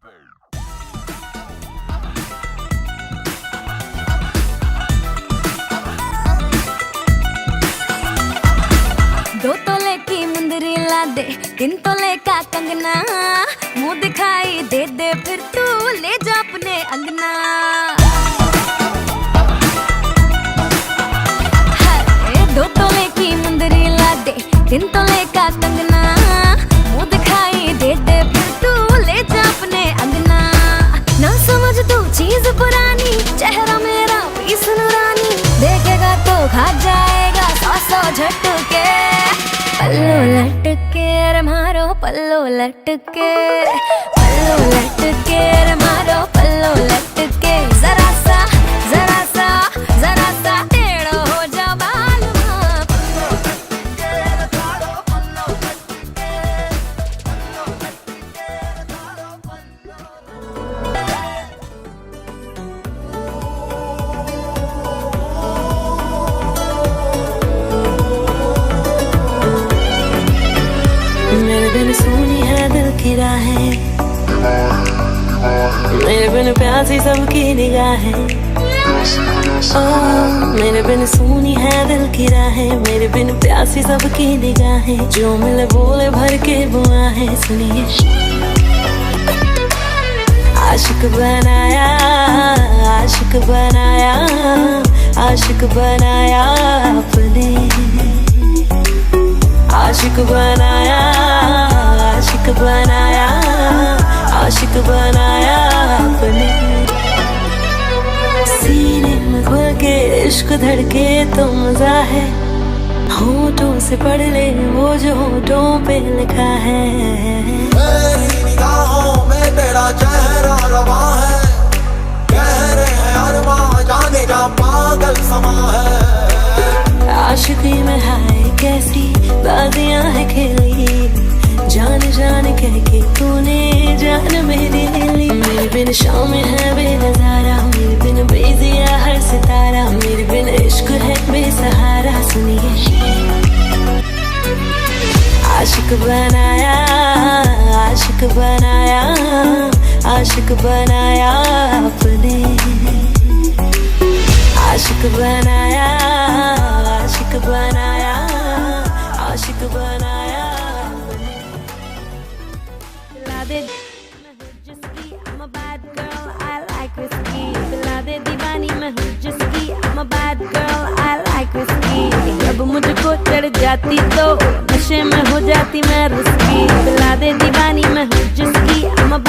दो तोले की मुंदरी ला दे, 3 तोले का कंगना, मुंह दिखाई दे दे फिर तू ले जा अपने अंगना। हाय 2 तोले की मुंदरी ला दे, 3 तोले का कंगना, मुंह दिखाई दे दे फिर तू ले जा अपने अंगना। ना समझ तू चीज पुरानी, चेहरा मेरा पीस नूरानी, देखेगा तो खा जाएगा 100 झटके। पल्लो लटके रे मारो पल्लो लटके, पल्लो लटके रे मारो पल्लो लटके। जरा सा टेढ़ो हो जा बाल माँ। पल्लो लटके रे मारो पल्लो लटके, पल्लो लटके रे मारो पल्लो मेरे बिन सुनी है दिल की राहें, मेरे बिन प्यासी सबकी निगाहें। मेरे बिन सुनी है दिल की राहें, मेरे बिन प्यासी सबकी निगाहें। जो मिले बोले भर के बुआ है, सुनिए। आशिक बनाया, आशिक बनाया, आशिक बनाया अपने। आशिक बनाया, आशिक बनाया, आशिक बनाया अपने। सीने में घुल के इश्क धड़के तो मजा है, होठों से पढ़ ले वो जो होठों पे लिखा है। मेरी निगाहों में तेरा चेहरा रवा है, गहरे हैं अरमां जाने का पागल समा है। आशिकी में हाय कैसी बाजियां है खेली, जान जान कह के तूने जान मेरी ले ली। मेरे बिन शाम है बेनजारा, मेरे बिन बेजिया हर सितारा, मेरे बिन इश्क है बेसहारा। सुनिए। आशिक बनाया, आशिक बनाया, आशिक बनाया अपने। आशिक बनाया, आशिक बनाया, आशिक बनाया अपने। पिला दे मैं हूँ जिसकी, I'm a bad girl, I like whiskey। पिला दे दीवानी मैं हूँ जिसकी, I'm a bad girl, I like whiskey। जब मुझको चढ़ जाती तो नशे में हो जाती मैं रुस्की। पिला दे दीवानी मैं हूँ जिसकी, I'm a